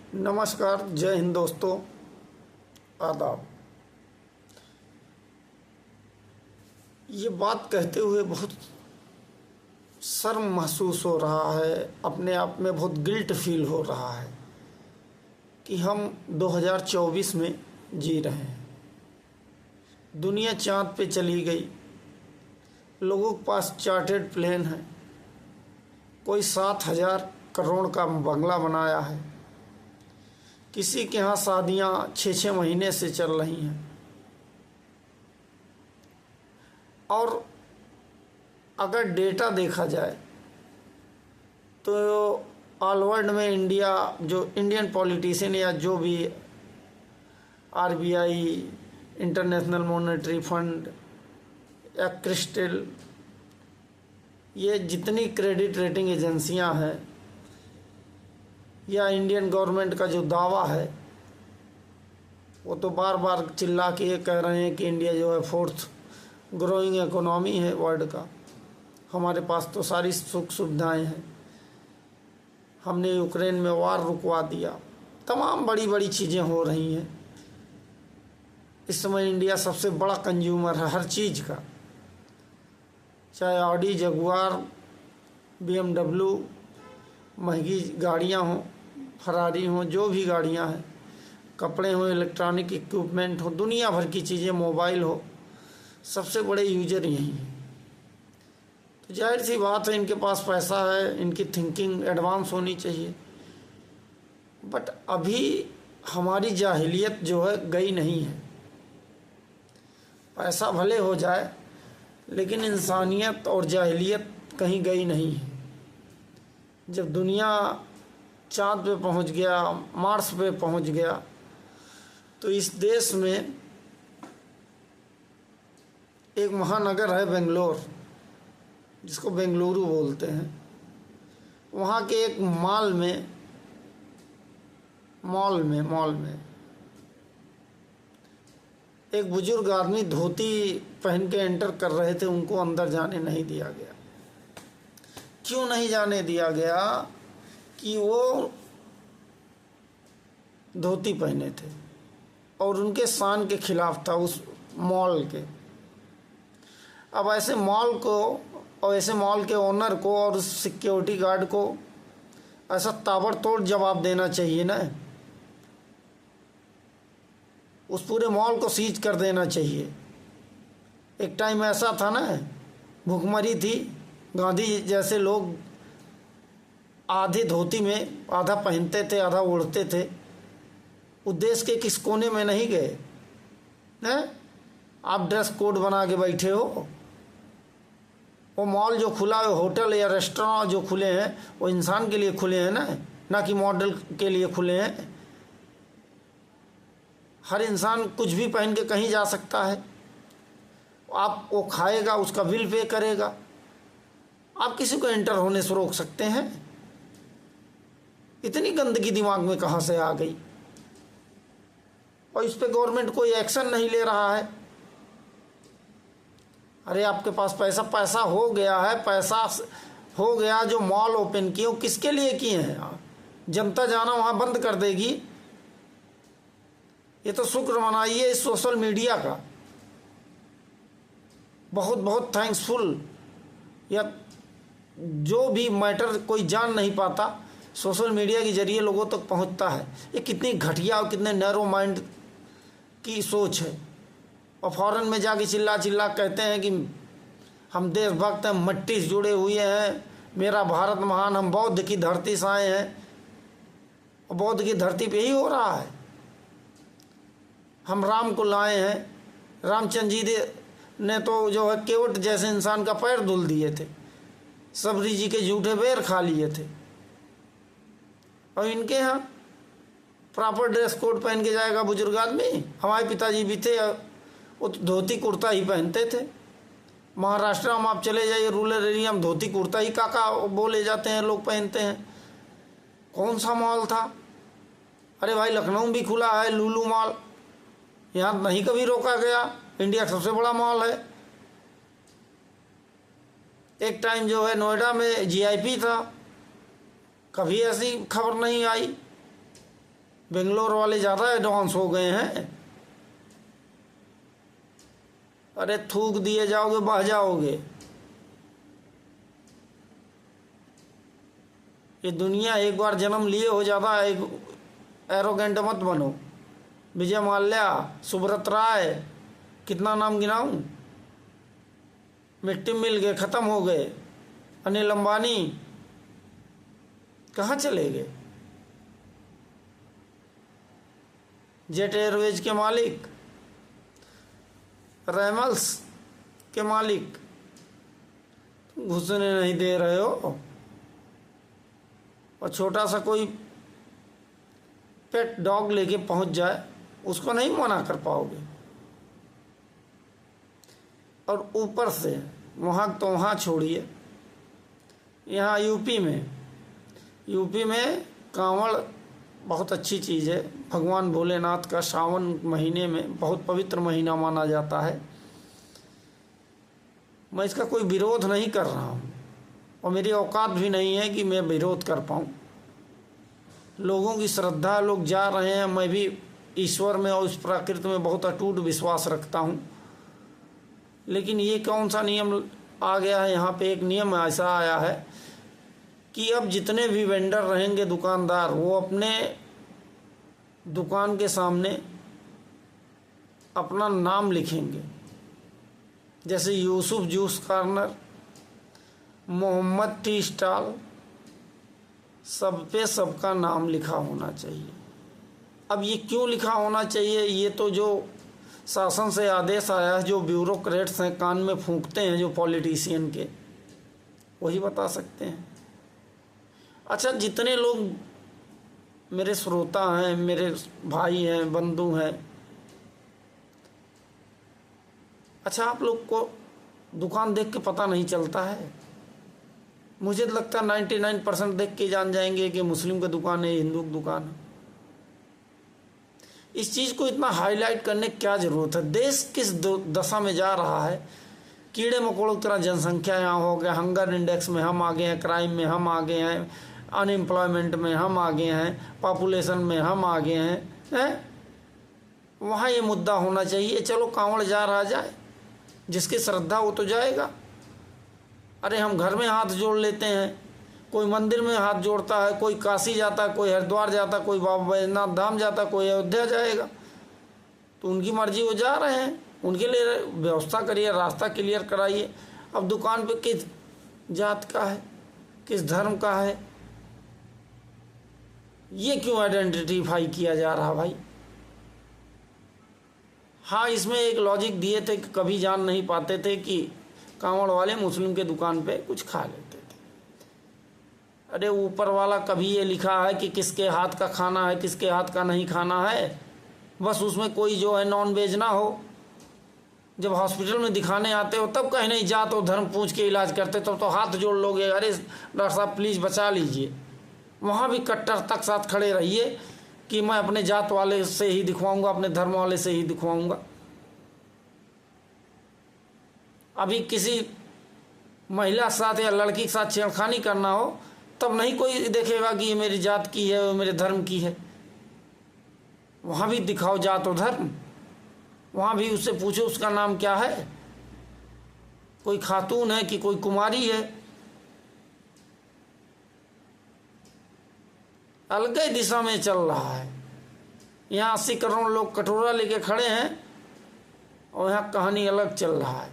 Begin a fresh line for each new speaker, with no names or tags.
नमस्कार, जय हिंद दोस्तों, आदाब। ये बात कहते हुए बहुत शर्म महसूस हो रहा है, अपने आप में बहुत गिल्ट फील हो रहा है कि हम 2024 में जी रहे हैं। दुनिया चाँद पे चली गई, लोगों के पास चार्टर्ड प्लेन है, कोई 7,000 करोड़ का बंगला बनाया है, किसी के यहाँ शादियाँ 6-6 महीने से चल रही हैं। और अगर डेटा देखा जाए तो ऑल वर्ल्ड में इंडिया, जो इंडियन पॉलिटिशियन या जो भी आरबीआई, इंटरनेशनल मॉनेटरी फंड या क्रिस्टल, ये जितनी क्रेडिट रेटिंग एजेंसियां हैं या इंडियन गवर्नमेंट का जो दावा है, वो तो बार बार चिल्ला के ये कह रहे हैं कि इंडिया जो है 4th ग्रोइंग इकोनॉमी है वर्ल्ड का। हमारे पास तो सारी सुख सुविधाएं हैं, हमने यूक्रेन में वार रुकवा दिया, तमाम बड़ी बड़ी चीज़ें हो रही हैं। इस समय इंडिया सबसे बड़ा कंज्यूमर है हर चीज़ का, चाहे ऑडी, जगुआर, BMW, महंगी गाड़ियां हों, फरारी हों, जो भी गाड़ियां हैं, कपड़े हों, इलेक्ट्रॉनिक इक्विपमेंट हो, दुनिया भर की चीज़ें, मोबाइल हो, सबसे बड़े यूजर यही हैं। तो जाहिर सी बात है, इनके पास पैसा है, इनकी थिंकिंग एडवांस होनी चाहिए। बट अभी हमारी जाहिलियत जो है गई नहीं है। पैसा भले हो जाए, लेकिन इंसानियत और जाहिलियत कहीं गई नहीं है। जब दुनिया चाँद पे पहुंच गया, मार्स पे पहुंच गया, तो इस देश में एक महानगर है बेंगलोर, जिसको बेंगलुरु बोलते हैं। वहाँ के एक मॉल में एक बुजुर्ग आदमी धोती पहन के एंटर कर रहे थे, उनको अंदर जाने नहीं दिया गया। क्यों नहीं जाने दिया गया? कि वो धोती पहने थे और उनके शान के खिलाफ था उस मॉल के। अब ऐसे मॉल को और ऐसे मॉल के ओनर को और उस सिक्योरिटी गार्ड को ऐसा ताबड़तोड़ जवाब देना चाहिए ना, उस पूरे मॉल को सीज कर देना चाहिए। एक टाइम ऐसा था ना, भुखमरी थी, गांधी जैसे लोग आधे धोती में आधा पहनते थे, आधा ओढ़ते थे। वो देश के किस कोने में नहीं गए हैं? आप ड्रेस कोड बना के बैठे हो। वो मॉल जो खुला है, होटल या रेस्टोरेंट जो खुले हैं, वो इंसान के लिए खुले हैं ना कि मॉडल के लिए खुले हैं। हर इंसान कुछ भी पहन के कहीं जा सकता है। आप वो खाएगा, उसका बिल पे करेगा। आप किसी को एंटर होने से रोक सकते हैं? इतनी गंदगी दिमाग में कहाँ से आ गई? और इस पे गवर्नमेंट कोई एक्शन नहीं ले रहा है। अरे आपके पास पैसा हो गया है, पैसा हो गया, जो मॉल ओपन किए वो किसके लिए किए हैं? जनता जाना वहाँ बंद कर देगी। ये तो शुक्र मनाइए इस सोशल मीडिया का, बहुत बहुत थैंक्सफुल। या जो भी मैटर कोई जान नहीं पाता, सोशल मीडिया के जरिए लोगों तक पहुंचता है। ये कितनी घटिया और कितने नैरो माइंड की सोच है। और फॉरेन में जाके चिल्ला चिल्ला कहते हैं कि हम देशभक्त हैं, मट्टी से जुड़े हुए हैं, मेरा भारत महान, हम बौद्ध की धरती से आए हैं। और बौद्ध की धरती पे ही हो रहा है। हम राम को लाए हैं, रामचंद्र जी ने तो जो है केवट जैसे इंसान का पैर धुल दिए थे, सबरी जी के झूठे बेर खा लिए थे। और इनके यहाँ प्रॉपर ड्रेस कोड पहन के जाएगा बुजुर्ग आदमी। हमारे पिताजी भी थे, वो तो धोती कुर्ता ही पहनते थे। महाराष्ट्र में आप चले जाइए, रूरल एरिया में धोती कुर्ता ही काका बोले जाते हैं, लोग पहनते हैं। कौन सा मॉल था? अरे भाई, लखनऊ भी खुला है लुलु मॉल, यहाँ नहीं कभी रोका गया। इंडिया का सबसे बड़ा मॉल है। एक टाइम जो है नोएडा में GIP था, कभी ऐसी खबर नहीं आई। बेंगलोर वाले ज़्यादा एडवांस हो गए हैं। अरे थूक दिए जाओगे बह जाओगे। ये दुनिया एक बार जन्म लिए हो, ज़्यादा एरोगेंट मत बनो। विजय माल्या, सुब्रत राय, कितना नाम गिनाऊं, मिट्टी मिल गए, ख़त्म हो गए। अनिल अंबानी कहाँ चले गए? जेट एयरवेज के मालिक, रेमल्स के मालिक घुसने नहीं दे रहे हो। और छोटा सा कोई पेट डॉग लेके पहुंच जाए, उसको नहीं मना कर पाओगे। और ऊपर से वहाँ तो वहाँ छोड़िए, यहाँ यूपी में कांवड़ बहुत अच्छी चीज़ है। भगवान भोलेनाथ का सावन महीने में बहुत पवित्र महीना माना जाता है। मैं इसका कोई विरोध नहीं कर रहा हूँ और मेरी औकात भी नहीं है कि मैं विरोध कर पाऊँ। लोगों की श्रद्धा, लोग जा रहे हैं। मैं भी ईश्वर में और उस प्रकृति में बहुत अटूट विश्वास रखता हूँ। लेकिन ये कौन सा नियम आ गया है? यहाँ पे एक नियम ऐसा आया है कि अब जितने भी वेंडर रहेंगे, दुकानदार, वो अपने दुकान के सामने अपना नाम लिखेंगे। जैसे Yusuf juice corner, Mohammad tea stall, सब पे सबका नाम लिखा होना चाहिए। अब ये क्यों लिखा होना चाहिए? ये तो जो शासन से आदेश आया है, जो ब्यूरोक्रेट्स हैं कान में फूंकते हैं, जो पॉलिटिशियन के, वही बता सकते हैं। अच्छा, जितने लोग मेरे श्रोता हैं, मेरे भाई हैं, बंधु हैं, अच्छा आप लोग को दुकान देख के पता नहीं चलता है? मुझे लगता है 99% देख के जान जाएंगे कि मुस्लिम की दुकान है, हिंदू की दुकान है। इस चीज़ को इतना हाईलाइट करने की क्या ज़रूरत है? देश किस दशा में जा रहा है? कीड़े मकोड़ों की तरह जनसंख्या यहाँ हो गया, हंगर इंडेक्स में हम आगे हैं, क्राइम में हम आगे हैं, अनएम्प्लॉयमेंट में हम आगे हैं, पॉपुलेशन में हम आगे हैं। वहाँ ये मुद्दा होना चाहिए। चलो कांवड़ जा रहा जाए, जिसकी श्रद्धा वो तो जाएगा। अरे हम घर में हाथ जोड़ लेते हैं, कोई मंदिर में हाथ जोड़ता है, कोई काशी जाता, कोई हरिद्वार जाता, कोई बाबा बैजनाथ धाम जाता, कोई अयोध्या जाएगा। तो उनकी मर्जी, वो जा रहे हैं, उनके लिए व्यवस्था करिए, रास्ता क्लियर कराइए। अब दुकान पे किस जात का है, किस धर्म का है, ये क्यों आइडेंटिफाई किया जा रहा भाई? हाँ, इसमें एक लॉजिक दिए थे कि कभी जान नहीं पाते थे कि कांवड़ वाले मुस्लिम के दुकान पे कुछ खा लेते थे। अरे ऊपर वाला कभी ये लिखा है कि किसके हाथ का खाना है, किसके हाथ का नहीं खाना है? बस उसमें कोई जो है नॉन वेज ना हो। जब हॉस्पिटल में दिखाने आते हो तब कहीं नहीं जात और धर्म पूछ के इलाज करते, तब तो हाथ जोड़ लोगे, अरे डॉक्टर साहब प्लीज़ बचा लीजिए। वहाँ भी कट्टर तक साथ खड़े रहिए कि मैं अपने जात वाले से ही दिखवाऊंगा, अपने धर्म वाले से ही दिखवाऊंगा। अभी किसी महिला के साथ या लड़की के साथ छेड़खानी करना हो, तब नहीं कोई देखेगा कि ये मेरी जात की है, वो मेरे धर्म की है। वहाँ भी दिखाओ जात और धर्म, वहाँ भी उससे पूछो उसका नाम क्या है, कोई खातून है कि कोई कुमारी है। अलग ही दिशा में चल रहा है। यहाँ 80 करोड़ लोग कटोरा लेके खड़े हैं और यहाँ कहानी अलग चल रहा है।